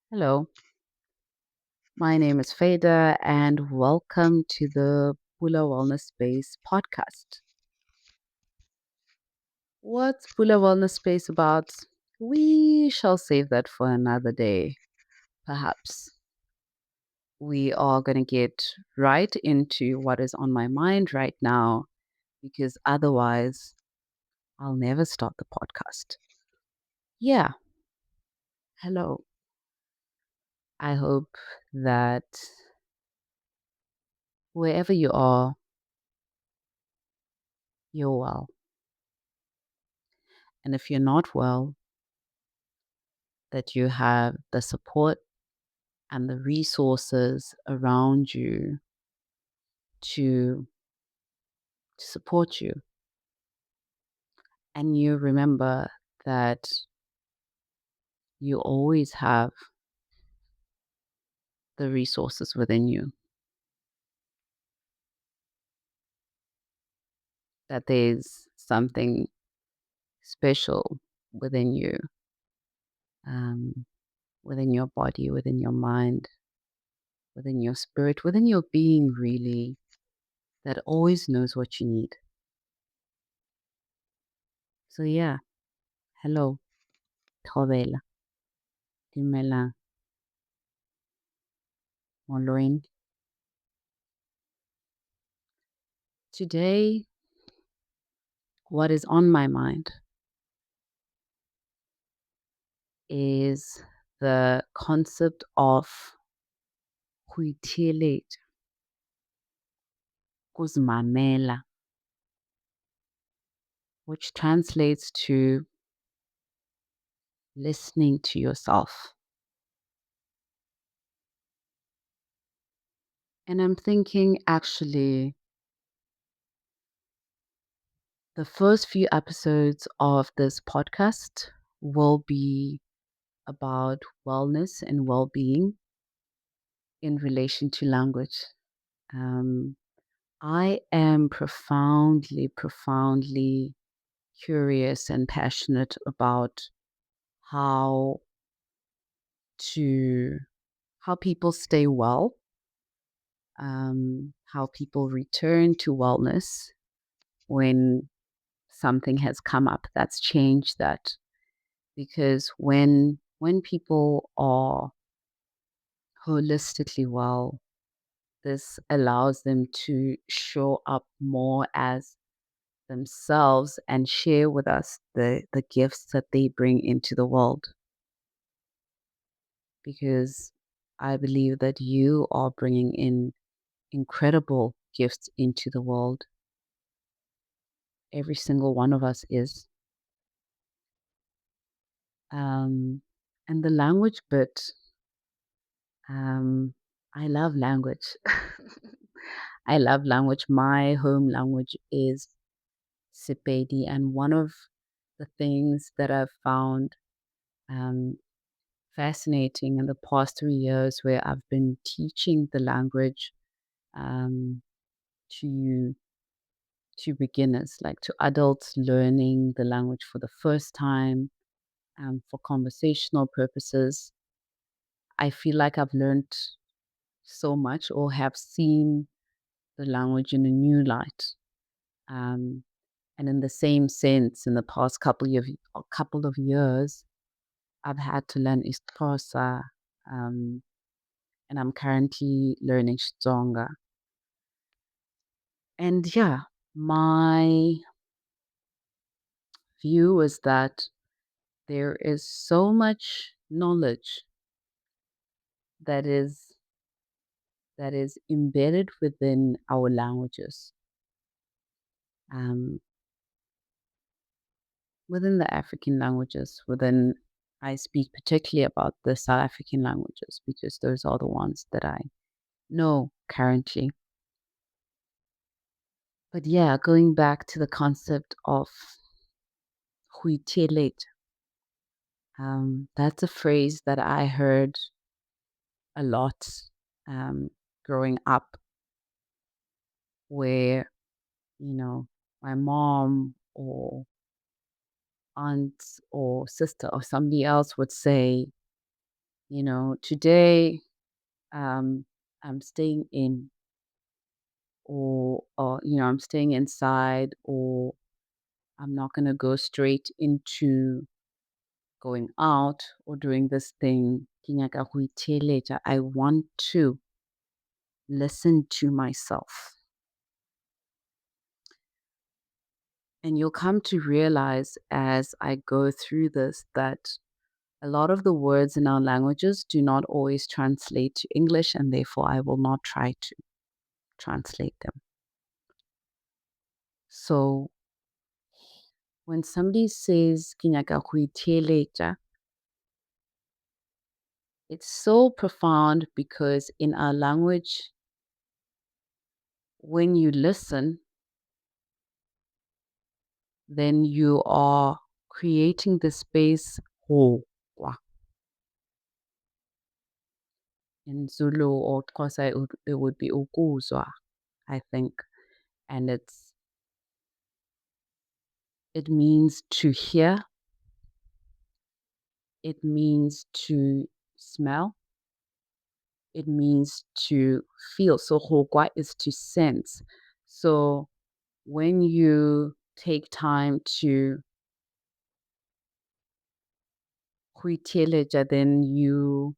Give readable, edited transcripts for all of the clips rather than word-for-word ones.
Hello, my name is Fada, and welcome to the Pula Wellness Space Podcast. What's Pula Wellness Space about? We shall save that for another day, perhaps. We are going to get right into what is on my mind right now, because otherwise, I'll never start the podcast. Yeah, hello. I hope that wherever you are, you're well. And if you're not well, that you have the support and the resources around you to, to support you. And you remember that you always have the resources within you, that there's something special within you, um, within your body, within your mind, within your spirit, within your being, really, that always knows what you need. So, yeah, hello, Thobela, Dimela, Moloin. Today, what is on my mind is the concept of go itheeletša, kuzimamela, which translates to listening to yourself. And I'm thinking actually the first few episodes of this podcast will be about wellness and well being in relation to language. Um, I am profoundly curious and passionate about how to how people stay well, how people return to wellness when something has come up that's changed that. Because when people are holistically well, this allows them to show up more as themselves and share with us the gifts that they bring into the world. Because I believe that you are bringing in incredible gifts into the world. Every single one of us is. Um, and the language bit, um, I love language. I love language. My home language is Sepedi. And one of the things that I've found um, fascinating in the past 3 years where I've been teaching the language um, to beginners, like to adults learning the language for the first time, for conversational purposes. I feel like I've learned so much or have seen the language in a new light. Um, and in the same sense, in the past couple of years, I've had to learn Isxhosa, um, and I'm currently learning Xitsonga. And yeah, my view is that there is so much knowledge that is embedded within our languages, um, within the African languages. Within I speak particularly about the South African languages because those are the ones that I know currently. But yeah, going back to the concept of huitelet, that's a phrase that I heard a lot um, growing up, where my mom or aunt or sister or somebody else would say, Today I'm staying in, or I'm staying inside, or I'm not going to go straight into going out or doing this thing. Ke nyaka ho itheeletša. I want to listen to myself. And you'll come to realize as I go through this that a lot of the words in our languages do not always translate to English, and therefore I will not try to translate them. So when somebody says "Ke nyaka ho itheeletša," it's so profound because in our language, when you listen, then you are creating the space ho kwa. In Zulu or Xhosa, it would be ukuzwa, I think. And it means to hear, it means to smell, it means to feel. So hokwa is to sense. So when you take time to huiteleja, then you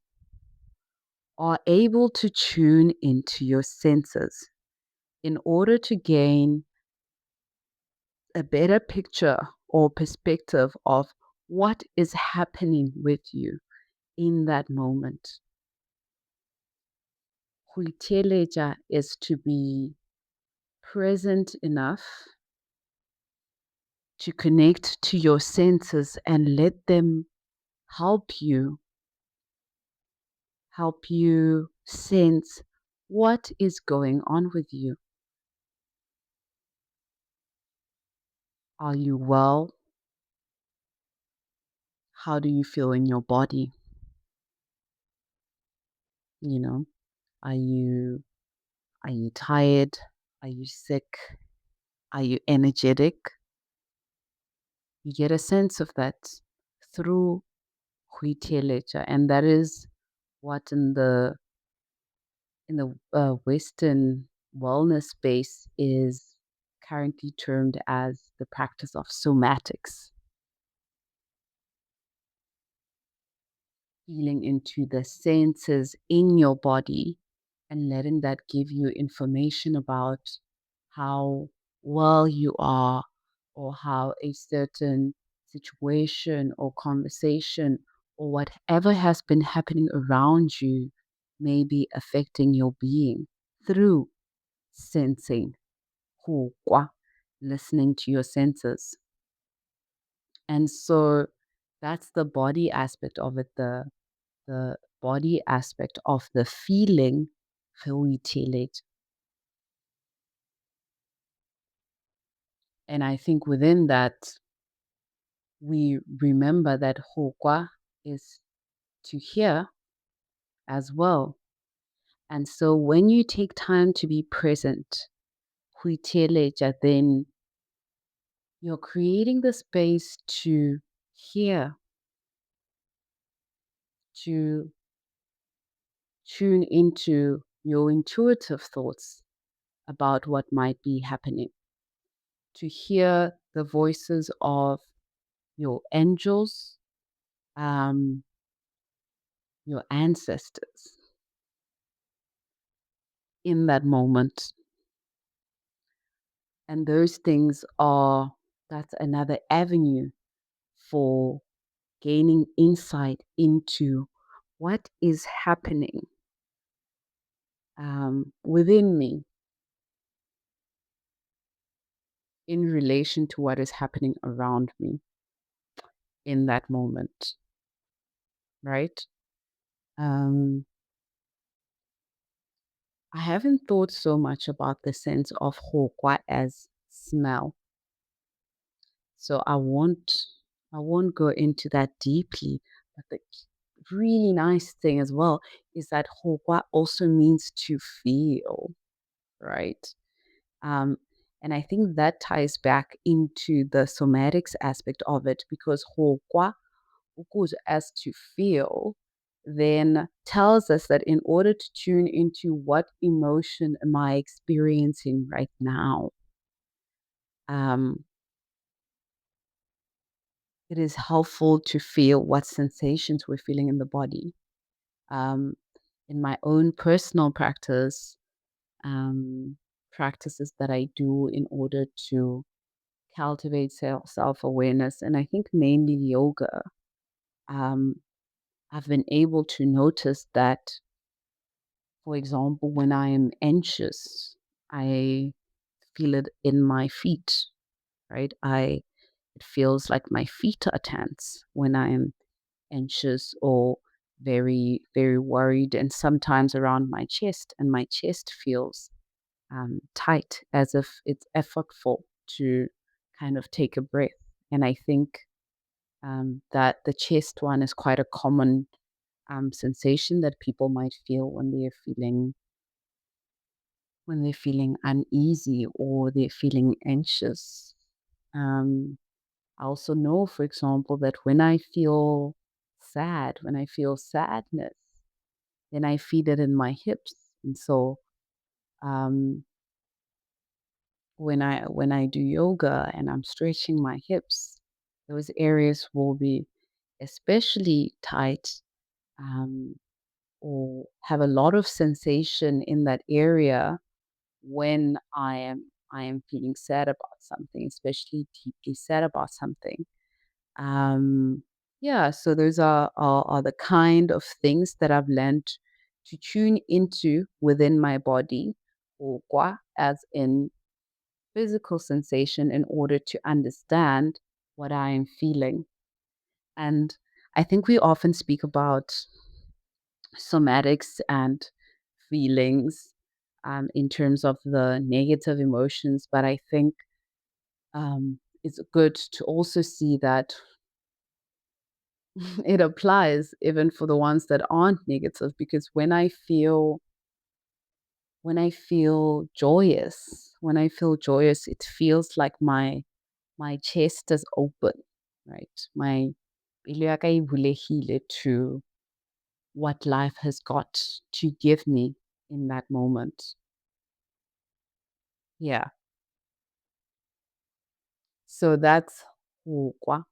are able to tune into your senses in order to gain a better picture or perspective of what is happening with you in that moment. Huiteleja is to be present enough to connect to your senses and let them help you sense what is going on with you. Are you well? How do you feel in your body? You know, are you tired? Are you sick? Are you energetic? You get a sense of that through huiteleja, and that is what in the Western wellness space is currently termed as the practice of somatics, feeling into the senses in your body and letting that give you information about how well you are, or how a certain situation or conversation or whatever has been happening around you may be affecting your being through sensing, hukwa, listening to your senses. And so that's the body aspect of it, the body aspect of the feeling, it. And I think within that, we remember that hokwa is to hear as well. And so when you take time to be present, huiteleja, then you're creating the space to hear, to tune into your intuitive thoughts about what might be happening, to hear the voices of your angels, um, your ancestors in that moment. And those things that's another avenue for gaining insight into what is happening within me in relation to what is happening around me in that moment, right? Um, I haven't thought so much about the sense of hokwa as smell, so I won't go into that deeply. But the really nice thing as well is that hokwa also means to feel, right? Um, and I think that ties back into the somatics aspect of it, because hokwa, ukuze, as to feel, then tells us that in order to tune into what emotion am I experiencing right now, um, it is helpful to feel what sensations we're feeling in the body. Um, in my own personal um, practices that I do in order to cultivate self awareness, and I think mainly yoga, um, I've been able to notice that, for example, when I am anxious, I feel it in my feet, right? It feels like my feet are tense when I am anxious or very, very worried, and sometimes around my chest, and my chest feels tight as if it's effortful to kind of take a breath. And I think that the chest one is quite a common sensation that people might feel when they're feeling uneasy or they're feeling anxious. Um, I also know, for example, that when I feel sadness, then I feel it in my hips. And so um, when I do yoga and I'm stretching my hips, those areas will be especially tight, um, or have a lot of sensation in that area when I am feeling sad about something, especially deeply sad about something. Um, yeah, so those are the kind of things that I've learned to tune into within my body, or kwa, as in physical sensation, in order to understand what I am feeling. And I think we often speak about somatics and feelings in terms of the negative emotions, but I think it's good to also see that it applies even for the ones that aren't negative, because when I feel joyous, it feels like my chest is open, right? My pelo ya ka e bulegile to what life has got to give me in that moment. Yeah. So that's go kwa,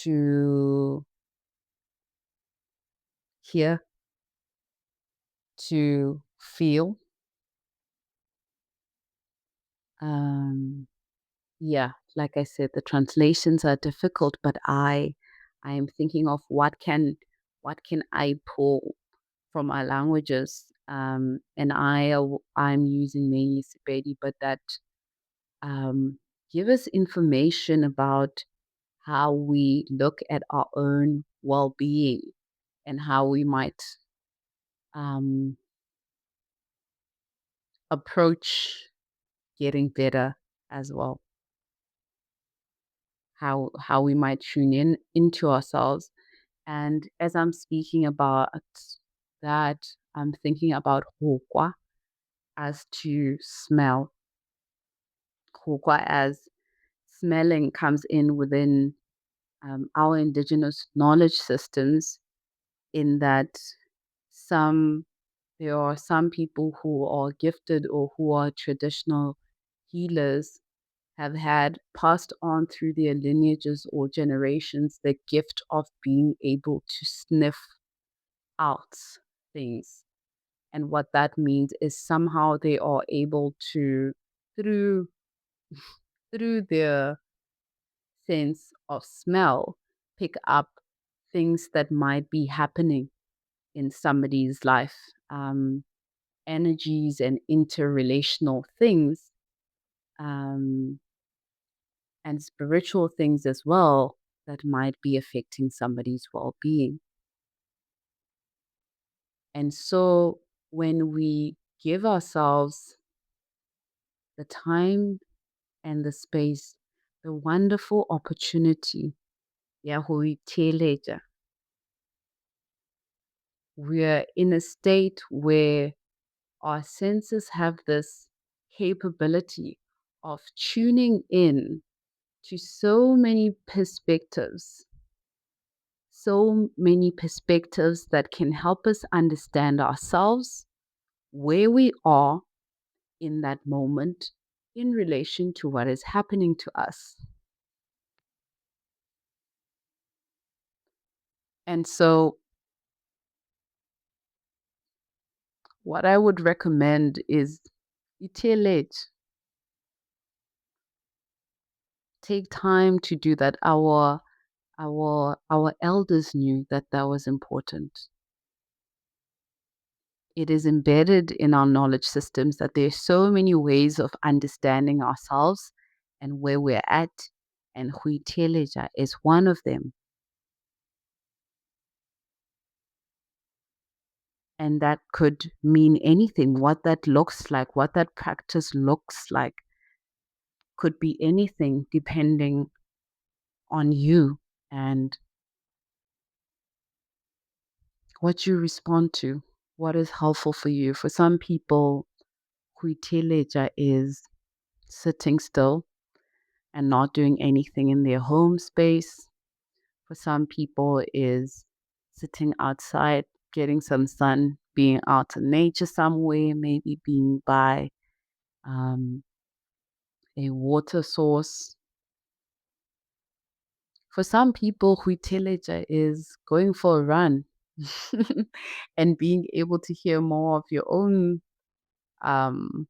to hear, to feel. Um, yeah, like I said, the translations are difficult, but I am thinking of what can I pull from our languages. And I'm using mainly Sepedi, but that um, give us information about how we look at our own well-being and how we might um, approach getting better as well. How we might tune in into ourselves. And as I'm speaking about that, I'm thinking about hokwa as to smell. Hokwa as smelling comes in within our indigenous knowledge systems, in that some there are some people who are gifted or who are traditional healers, have had passed on through their lineages or generations the gift of being able to sniff out things. And what that means is somehow they are able to, through through their sense of smell, pick up things that might be happening in somebody's life, energies and interrelational things, um, and spiritual things as well, that might be affecting somebody's well being. And so when we give ourselves the time and the space, the wonderful opportunity, ya ho itheeletša, we're in a state where our senses have this capability of tuning in to so many perspectives so many perspectives that can help us understand ourselves, where we are in that moment in relation to what is happening to us. And so, what I would recommend is itheeletša. Take time to do that. Our elders knew that that was important. It is embedded in our knowledge systems that there are so many ways of understanding ourselves and where we're at, and itheeletša is one of them. And that could mean anything. What that looks like, what that practice looks like, could be anything depending on you and what you respond to, what is helpful for you. For some people, itheeletša is sitting still and not doing anything in their home space. For some people, is sitting outside, getting some sun, being out in nature somewhere, maybe being by a water source. For some people, itheeletša is going for a run and being able to hear more of your own um,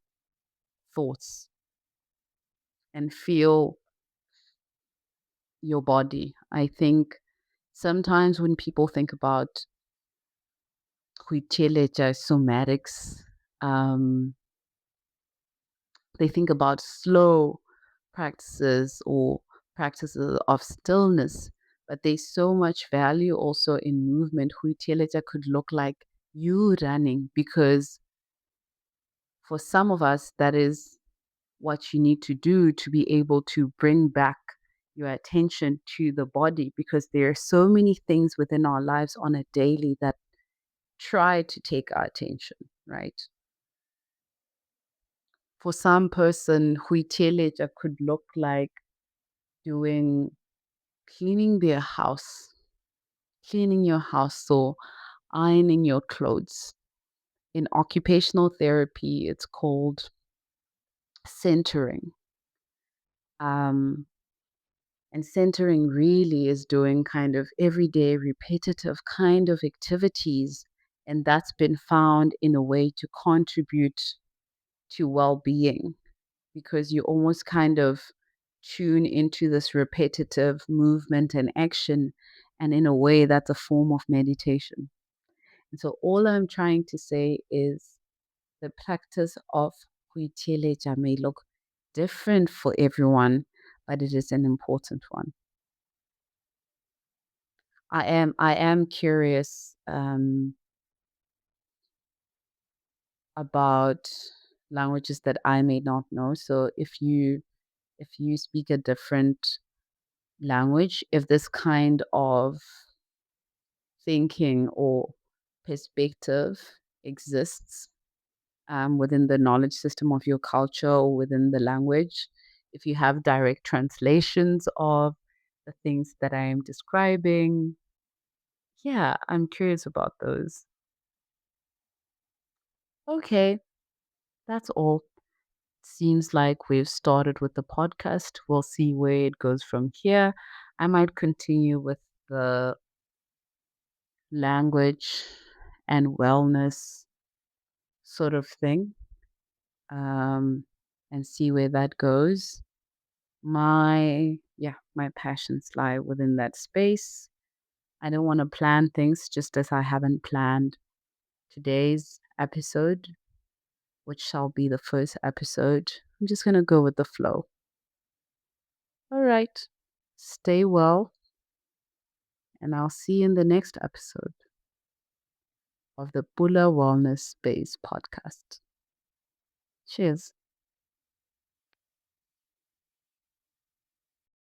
thoughts and feel your body. I think sometimes when people think about itheeletša somatics, um, they think about slow practices or practices of stillness, but there's so much value also in movement. Itheeletša could look like you running, because for some of us, that is what you need to do to be able to bring back your attention to the body, because there are so many things within our lives on a daily that try to take our attention, right? For some person, itheeletša could look like doing cleaning their house, cleaning your house or ironing your clothes. In occupational therapy, it's called centering. And centering really is doing kind of everyday, repetitive kind of activities. And that's been found in a way to contribute to well being, because you almost kind of tune into this repetitive movement and action. And in a way, that's a form of meditation. And so, all I'm trying to say is the practice of itheeletša may look different for everyone, but it is an important one. I am curious about languages that I may not know. So if you speak a different language, if this kind of thinking or perspective exists within the knowledge system of your culture or within the language, if you have direct translations of the things that I am describing, yeah, I'm curious about those. Okay, that's all. Seems like we've started with the podcast. We'll see where it goes from here. I might continue with the language and wellness sort of thing, um, and see where that goes. My passions lie within that space. I don't want to plan things just as I haven't planned today's episode, which shall be the first episode. I'm just going to go with the flow. All right. Stay well, and I'll see you in the next episode of the Pula Wellness Space Podcast. Cheers.